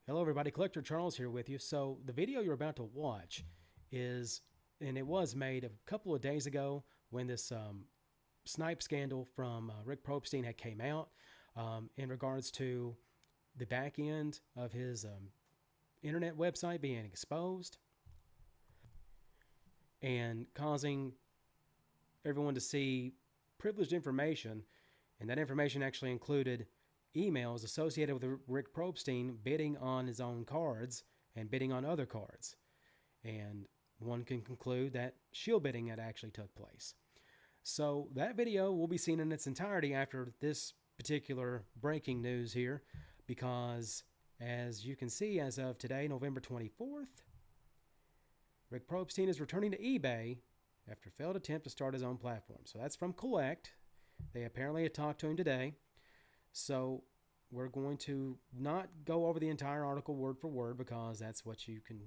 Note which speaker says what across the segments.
Speaker 1: Hello, everybody. Collector Charles here with you. So, the video you're about to watch is, and it was made a couple of days ago when this Snype scandal from Rick Probstein had came out in regards to the back end of his internet website being exposed and causing everyone to see privileged information. And that information actually included emails associated with Rick Probstein bidding on his own cards and bidding on other cards. And one can conclude that shill bidding had actually took place. So that video will be seen in its entirety after this particular breaking news here, because as you can see, as of today, November 24th, Rick Probstein is returning to eBay after a failed attempt to start his own platform. So that's from Collect. They apparently had talked to him today. So we're going to not go over the entire article word for word because that's what you can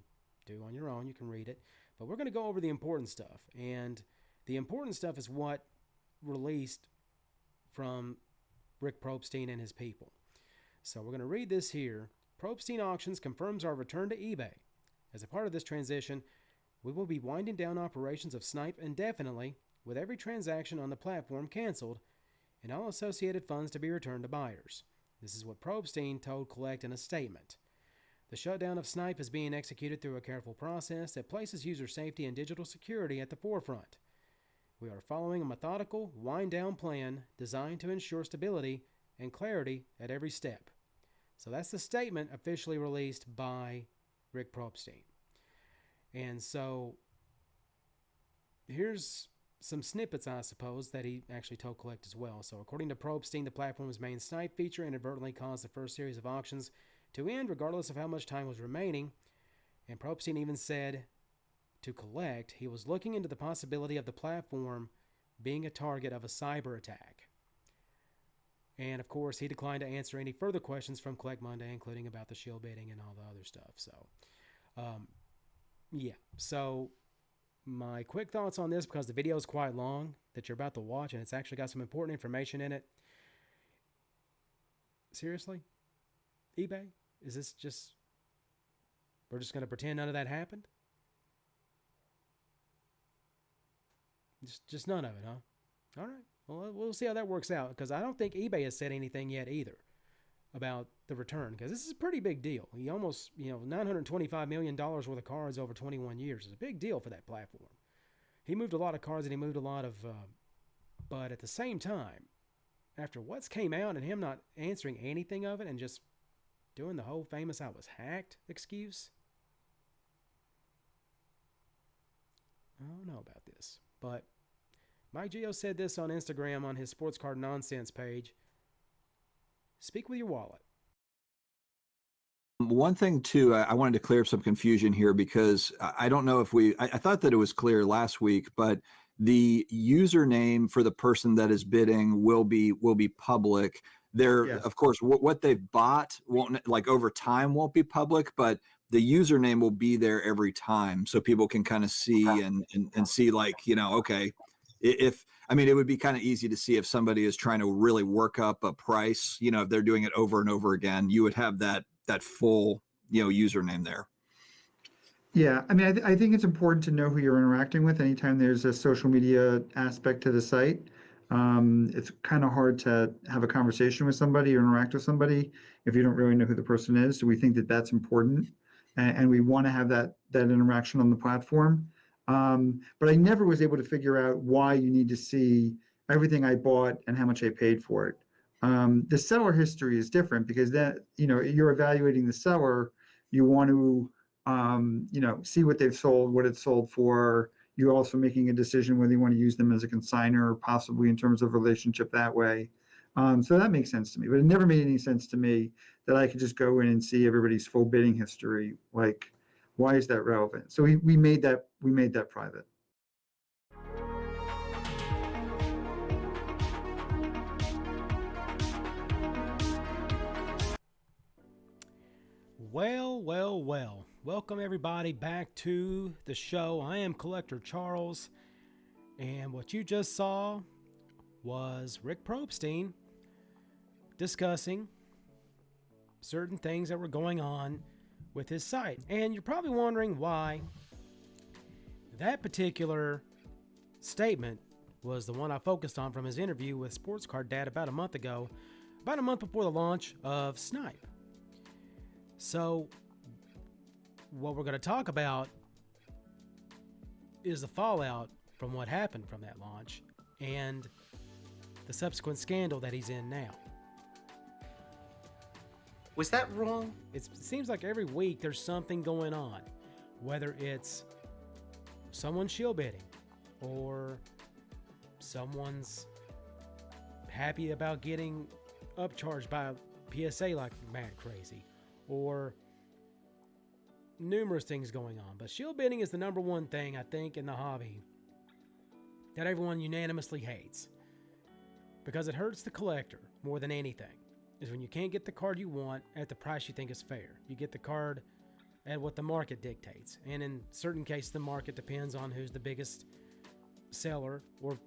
Speaker 1: do on your own. You can read it. But we're going to go over the important stuff. And the important stuff is what released from Rick Probstein and his people. So we're going to read this here. Probstein Auctions confirms our return to eBay. As a part of this transition, we will be winding down operations of Snype indefinitely, with every transaction on the platform canceled and all associated funds to be returned to buyers. This is what Probstein told Collect in a statement. The shutdown of Snype is being executed through a careful process that places user safety and digital security at the forefront. We are following a methodical wind-down plan designed to ensure stability and clarity at every step. So that's the statement officially released by Rick Probstein. And so here's some snippets, I suppose, that he actually told Collect as well. So according to Probstein, the platform's main Snype feature inadvertently caused the first series of auctions to end regardless of how much time was remaining. And Probstein even said to Collect he was looking into the possibility of the platform being a target of a cyber attack. And of course, he declined to answer any further questions from Collect Monday, including about the shill bidding and all the other stuff. So, yeah. So my quick thoughts on this, because the video is quite long that you're about to watch, and it's actually got some important information in it. Seriously? eBay? Is this just, we're just going to pretend none of that happened? Just none of it, huh? All right. Well, we'll see how that works out, because I don't think eBay has said anything yet either about the return, because this is a pretty big deal. He almost, $925 million worth of cards over 21 years is a big deal for that platform. He moved a lot of cards and he moved a lot of, but at the same time, after what's came out and him not answering anything of it and just doing the whole famous "I was hacked" excuse, I don't know about this. But Mike Geo said this on Instagram on his Sports Card Nonsense page. Speak with your wallet.
Speaker 2: One thing too, I wanted to clear up some confusion here because I don't know if I thought that it was clear last week, but the username for the person that is bidding will be public. There,
Speaker 3: Yes.
Speaker 2: of course, what they've bought won't, like, over time, won't be public, but the username will be there every time, so people can kind of see and see, like, okay, if I mean, it would be kind of easy to see if somebody is trying to really work up a price, if they're doing it over and over again, you would have that full, username there.
Speaker 3: Yeah, I mean, I think it's important to know who you're interacting with anytime there's a social media aspect to the site. It's kind of hard to have a conversation with somebody or interact with somebody if you don't really know who the person is. So we think that that's important, and we want to have that interaction on the platform. But I never was able to figure out why you need to see everything I bought and how much I paid for it. The seller history is different because that, you're evaluating the seller. You want to, see what they've sold, what it's sold for. You're also making a decision whether you want to use them as a consignor, possibly in terms of relationship that way. So that makes sense to me, but it never made any sense to me that I could just go in and see everybody's full bidding history. Like, why is that relevant? So we made that private.
Speaker 1: Well, well, well. Welcome everybody back to the show. I am Collector Charles, and what you just saw was Rick Probstein discussing certain things that were going on with his site. And you're probably wondering why that particular statement was the one I focused on from his interview with Sports Card Dad about a month ago, about a month before the launch of Snype. So what we're going to talk about is the fallout from what happened from that launch and the subsequent scandal that he's in now.
Speaker 4: Was that wrong?
Speaker 1: It seems like every week there's something going on, whether it's someone shill-bidding or someone's happy about getting upcharged by PSA like mad crazy, or numerous things going on. But shill-bidding is the number one thing, I think, in the hobby that everyone unanimously hates, because it hurts the collector more than anything. Is when you can't get the card you want at the price you think is fair. You get the card at what the market dictates. And in certain cases, the market depends on who's the biggest seller or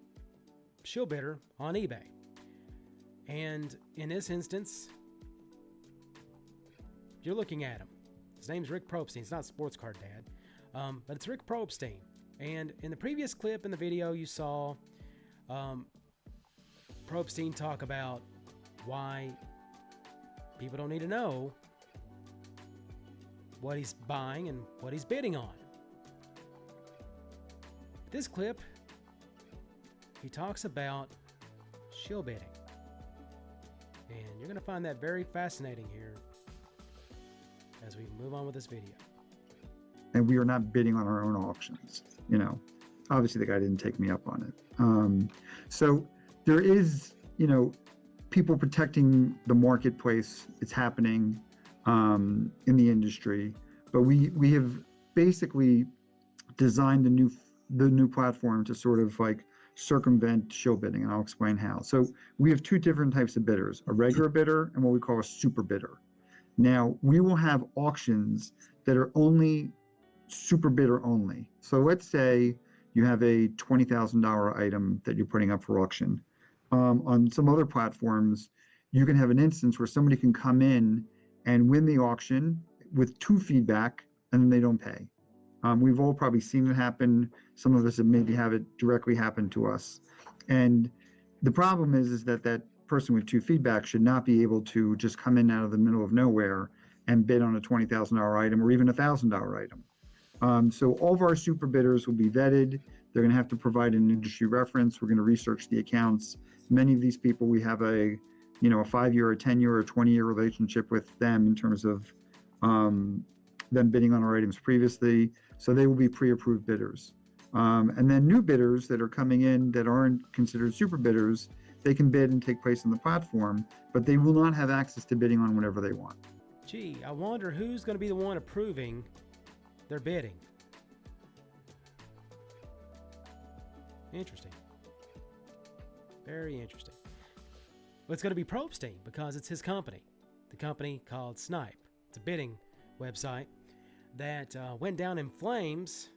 Speaker 1: shill bidder on eBay. And in this instance, you're looking at him. His name's Rick Probstein. It's not Sports Card Dad, but it's Rick Probstein. And in the previous clip in the video, you saw Probstein talk about why people don't need to know what he's buying and what he's bidding on. This clip, he talks about shill bidding. And you're going to find that very fascinating here as we move on with this video.
Speaker 3: And we are not bidding on our own auctions. You know, obviously the guy didn't take me up on it. So there is, you know, people protecting the marketplace. It's happening in the industry, but we have basically designed the new platform to sort of like circumvent shill bidding, and I'll explain how. So we have two different types of bidders: a regular bidder and what we call a super bidder. Now we will have auctions that are only super bidder only. So let's say you have a $20,000 item that you're putting up for auction. On some other platforms, you can have an instance where somebody can come in and win the auction with 2 feedback, and then they don't pay. We've all probably seen it happen. Some of us have maybe have it directly happen to us. And the problem is that that person with 2 feedback should not be able to just come in out of the middle of nowhere and bid on a $20,000 item or even a $1,000 item. So all of our super bidders will be vetted. They're going to have to provide an industry reference. We're going to research the accounts. Many of these people, we have a 5-year, a 10-year, or 20-year relationship with them in terms of them bidding on our items previously. So they will be pre-approved bidders. And then new bidders that are coming in that aren't considered super bidders, they can bid and take place on the platform, but they will not have access to bidding on whatever they want.
Speaker 1: Gee, I wonder who's going to be the one approving their bidding. Interesting. Very interesting. Well, it's going to be Probstein because it's his company. The company called Snype. It's a bidding website that went down in flames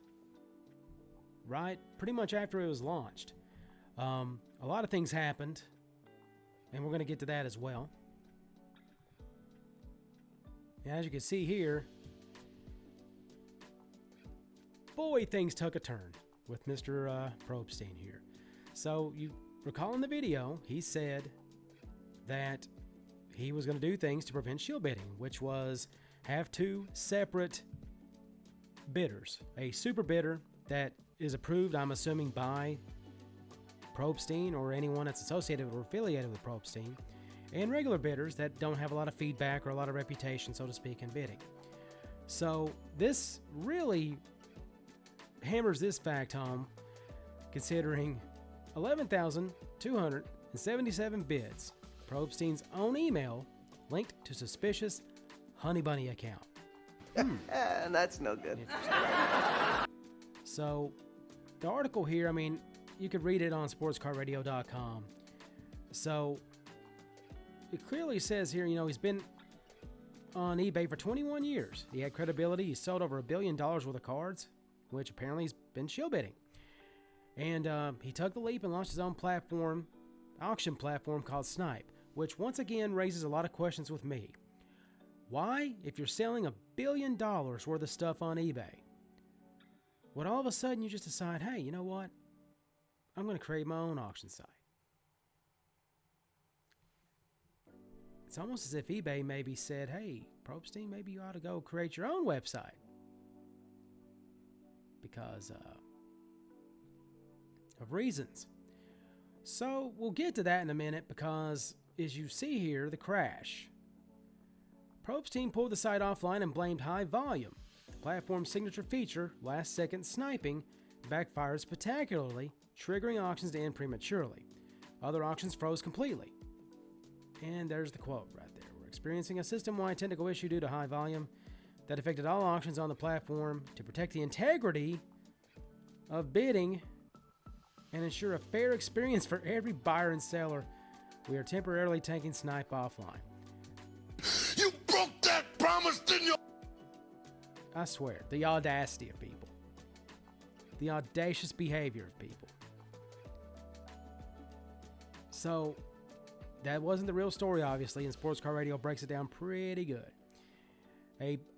Speaker 1: right pretty much after it was launched. A lot of things happened, and we're going to get to that as well. And as you can see here, boy, things took a turn with Mr. Probstein here. So you recall in the video, he said that he was going to do things to prevent shill bidding, which was have 2 separate bidders. A super bidder that is approved, I'm assuming, by Probstein or anyone that's associated or affiliated with Probstein, and regular bidders that don't have a lot of feedback or a lot of reputation, so to speak, in bidding. So this really hammers this fact home, considering 11,277 bids. Probstein's own email linked to suspicious Honey Bunny account.
Speaker 4: That's no good.
Speaker 1: So the article here, I mean, you could read it on sportscardradio.com. So it clearly says here, you know, he's been on eBay for 21 years. He had credibility. He sold over $1 billion worth of cards, which apparently he's been shill bidding. And he took the leap and launched his own auction platform called Snype, which once again raises a lot of questions with me. Why? If you're selling $1 billion worth of stuff on eBay, would all of a sudden you just decide, hey, you know what? I'm going to create my own auction site. It's almost as if eBay maybe said, hey, Probstein, maybe you ought to go create your own website. Because of reasons. So we'll get to that in a minute because, as you see here, the crash. Probstein pulled the site offline and blamed high volume. The platform's signature feature, last-second sniping, backfired spectacularly, triggering auctions to end prematurely. Other auctions froze completely. And there's the quote right there. We're experiencing a system-wide technical issue due to high volume that affected all auctions on the platform. To protect the integrity of bidding and ensure a fair experience for every buyer and seller, we are temporarily taking Snype offline.
Speaker 5: You broke that promise, didn't you?
Speaker 1: I swear, the audacity of people. The audacious behavior of people. So, that wasn't the real story, obviously, and Sports Car Radio breaks it down pretty good.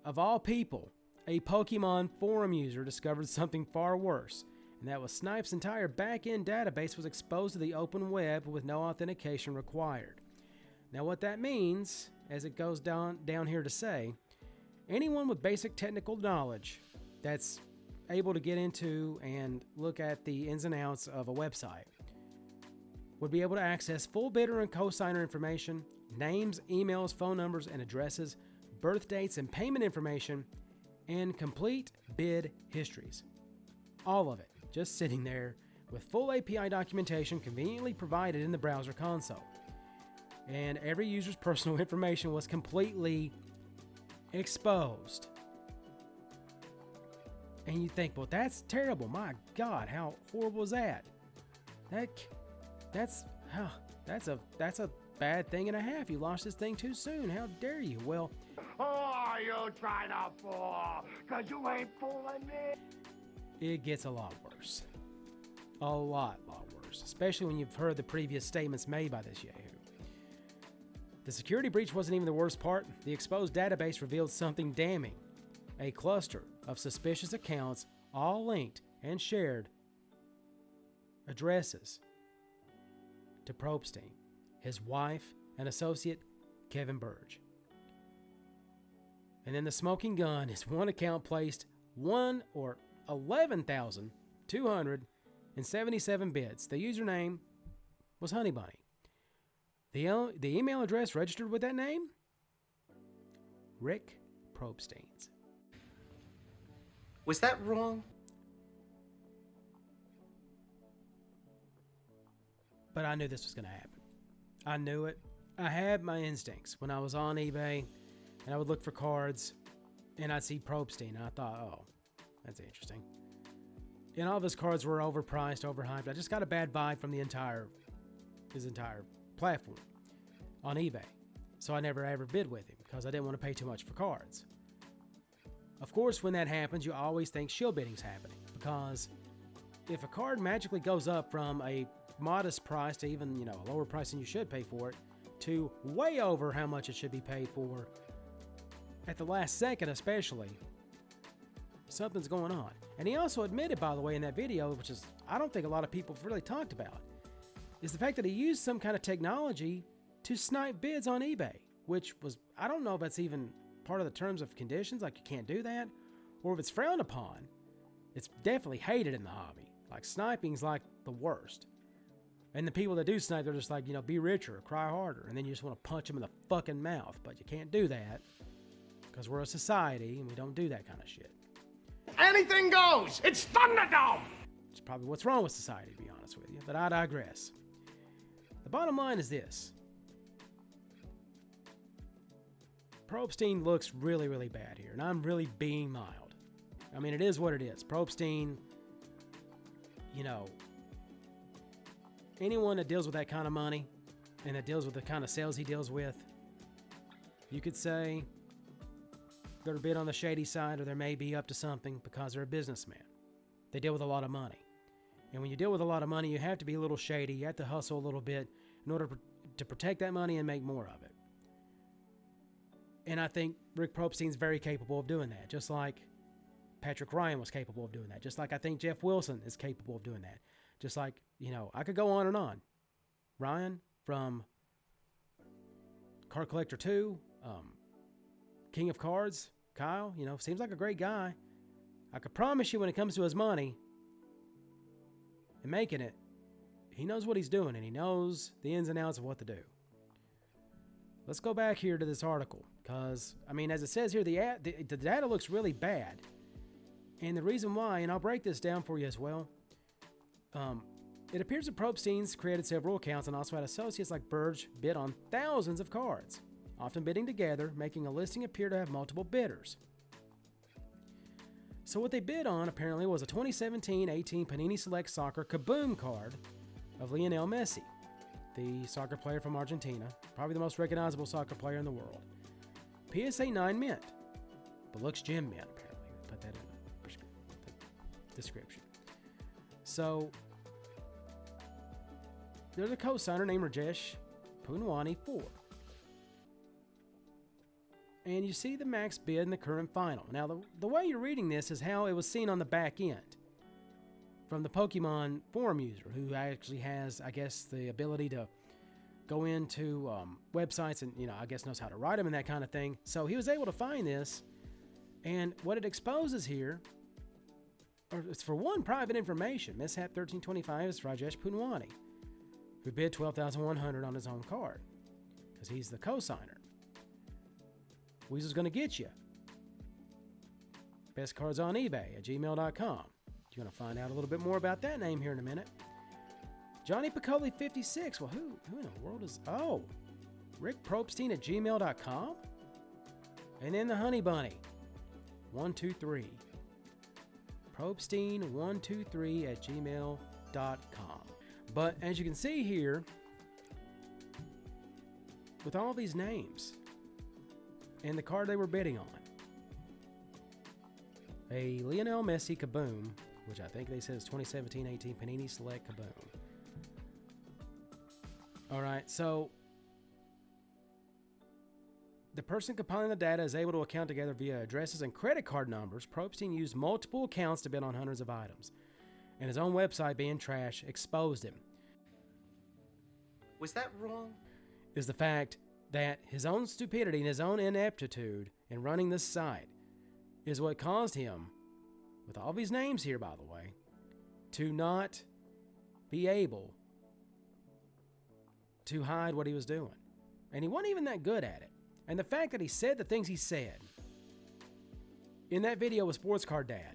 Speaker 1: Of all people, a Pokemon forum user discovered something far worse, and that was Snype's entire back-end database was exposed to the open web with no authentication required. Now what that means, as it goes down here to say, anyone with basic technical knowledge that's able to get into and look at the ins and outs of a website would be able to access full bidder and cosigner information, names, emails, phone numbers, and addresses, birth dates and payment information, and complete bid histories. All of it just sitting there with full API documentation conveniently provided in the browser console. And every user's personal information was completely exposed. And you think, well, that's terrible. My God, how horrible is that? That's a bad thing and a half. You lost this thing too soon. How dare you? Well,
Speaker 5: Oh, you trying to fool? Cause you ain't fooling me.
Speaker 1: it gets a lot worse. A lot worse. Especially when you've heard the previous statements made by this Yahoo. The security breach wasn't even the worst part. The exposed database revealed something damning. A cluster of suspicious accounts, all linked and shared addresses to Probstein, his wife, and associate Kevin Burge. And then the smoking gun is one account placed 11,277 bids. The username was Honey Bunny. The email address registered with that name? Rick Probstein's.
Speaker 4: Was that wrong?
Speaker 1: But I knew this was going to happen. I knew it. I had my instincts when I was on eBay and I would look for cards and I'd see Probstein and I thought, oh, that's interesting. And all of his cards were overpriced, overhyped. I just got a bad vibe from his entire platform on eBay. So I never ever bid with him because I didn't want to pay too much for cards. Of course, when that happens, you always think shill-bidding's happening because if a card magically goes up from a modest price to even, a lower price than you should pay for it to way over how much it should be paid for at the last second especially, something's going on. And he also admitted, by the way, in that video, which is I don't think a lot of people have really talked about, is the fact that he used some kind of technology to snipe bids on eBay, which was, I don't know if that's even part of the terms of conditions, like you can't do that, or if it's frowned upon. It's definitely hated in the hobby. Like sniping's like the worst. And the people that do snipe, they're just like, be richer, cry harder. And then you just want to punch them in the fucking mouth. But you can't do that because we're a society and we don't do that kind of shit.
Speaker 5: Anything goes. It's Thunderdome.
Speaker 1: It's probably what's wrong with society, to be honest with you. But I digress. The bottom line is this. Probstein looks really, really bad here. And I'm really being mild. I mean, it is what it is. Probstein, anyone that deals with that kind of money and that deals with the kind of sales he deals with, you could say they're a bit on the shady side or they may be up to something because they're a businessman. They deal with a lot of money. And when you deal with a lot of money, you have to be a little shady. You have to hustle a little bit in order to protect that money and make more of it. And I think Rick Probstein's very capable of doing that, just like Patrick Ryan was capable of doing that, just like I think Jeff Wilson is capable of doing that. Just like, I could go on and on. Ryan from Card Collector 2, King of Cards, Kyle, seems like a great guy. I could promise you when it comes to his money and making it, he knows what he's doing and he knows the ins and outs of what to do. Let's go back here to this article because, as it says here, the data looks really bad. And the reason why, and I'll break this down for you as well, it appears that Probstein's created several accounts and also had associates like Burge bid on thousands of cards, often bidding together, making a listing appear to have multiple bidders. So what they bid on apparently was a 2017-18 Panini Select Soccer Kaboom card of Lionel Messi, the soccer player from Argentina, probably the most recognizable soccer player in the world. PSA 9 mint, but looks gem mint apparently. Put that in the description. So there's a co-signer named Rajesh Poonwani 4. And you see the max bid in the current final. Now, the way you're reading this is how it was seen on the back end from the Pokemon forum user who actually has, I guess, the ability to go into websites and, I guess knows how to write them and that kind of thing. So he was able to find this. And what it exposes here, or it's for one, private information. Mishap 1325 is Rajesh Poonwani, who bid $12,100 on his own card because he's the co-signer. Weasel's going to get you. Best cards on eBay at gmail.com. You're going to find out a little bit more about that name here in a minute. Johnny Piccoli 56. Well, who in the world is... Oh, Rick Probstein at gmail.com? And then the Honey Bunny 123. Probstein 123 at gmail.com. But as you can see here, with all these names and the card they were bidding on, a Lionel Messi Kaboom, which I think they said is 2017-18 Panini Select Kaboom. All right, so the person compiling the data is able to account together via addresses and credit card numbers. Probstein used multiple accounts to bid on hundreds of items, and his own website, being trash, exposed him.
Speaker 4: Was that wrong?
Speaker 1: Is the fact that his own stupidity and his own ineptitude in running this site is what caused him, with all these names here, by the way, to not be able to hide what he was doing. And he wasn't even that good at it. And the fact that he said the things he said in that video with Sports Card Dad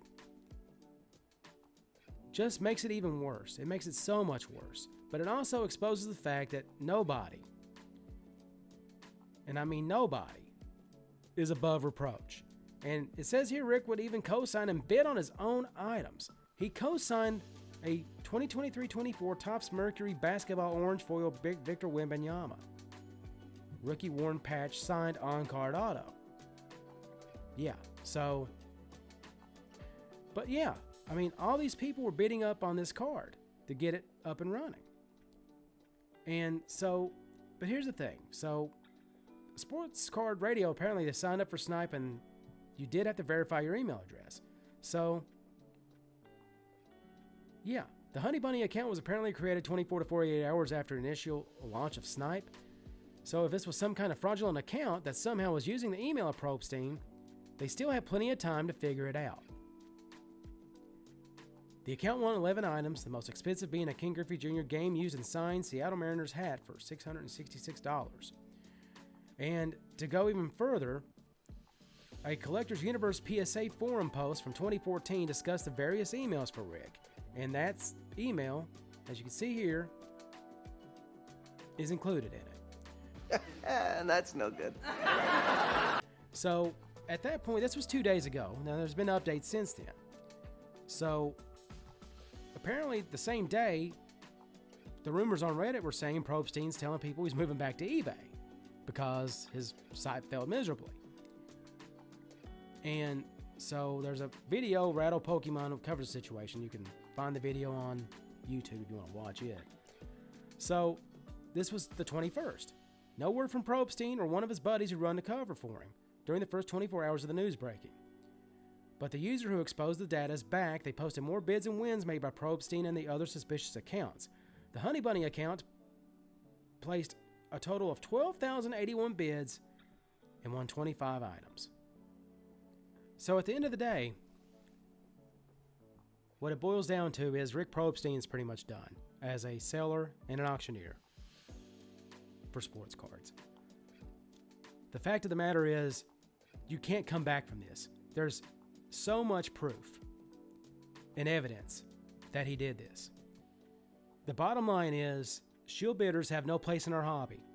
Speaker 1: just makes it even worse. It makes it so much worse. But it also exposes the fact that nobody, and I mean nobody, is above reproach. And it says here Rick would even co-sign and bid on his own items. He co-signed a 2023-24 Topps Mercury Basketball Orange Foil Big Victor Wembanyama. Rookie worn patch signed on-card auto. Yeah, so... But yeah, all these people were bidding up on this card to get it up and running. And so, but here's the thing. So, Sports Card Radio, apparently they signed up for Snype and you did have to verify your email address. So, yeah, the Honey Bunny account was apparently created 24 to 48 hours after initial launch of Snype. So if this was some kind of fraudulent account that somehow was using the email of Probstein, they still have plenty of time to figure it out. The account won 11 items, the most expensive being a Ken Griffey Jr. game used and signed Seattle Mariners hat for $666. And to go even further, a Collector's Universe PSA forum post from 2014 discussed the various emails for Rick. And that email, as you can see here, is included in it.
Speaker 4: And that's no good.
Speaker 1: So, at that point, this was 2 days ago. Now, there's been updates since then. So, apparently, the same day, the rumors on Reddit were saying Probstein's telling people he's moving back to eBay because his site failed miserably. And so, there's a video, Rattle Pokemon, covers the situation. You can find the video on YouTube if you want to watch it. So, this was the 21st. No word from Probstein or one of his buddies who run the cover for him. during the first 24 hours of the news breaking. But the user who exposed the data is back. They posted more bids and wins made by Probstein and the other suspicious accounts. The Honey Bunny account placed a total of 12,081 bids and won 25 items. So at the end of the day, what it boils down to is Rick Probstein is pretty much done as a seller and an auctioneer for sports cards. The fact of the matter is, you can't come back from this. There's so much proof and evidence that he did this. The bottom line is, shill bidders have no place in our hobby.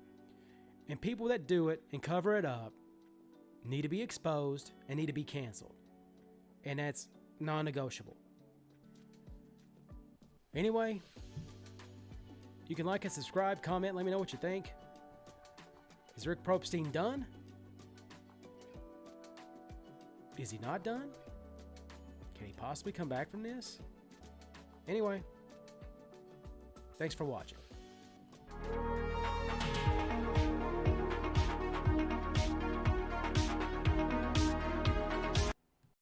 Speaker 1: And people that do it and cover it up need to be exposed and need to be canceled. And that's non-negotiable. Anyway, you can like and subscribe, comment, let me know what you think. Is Rick Probstein done? Is he not done? Can he possibly come back from this? Anyway, thanks for watching.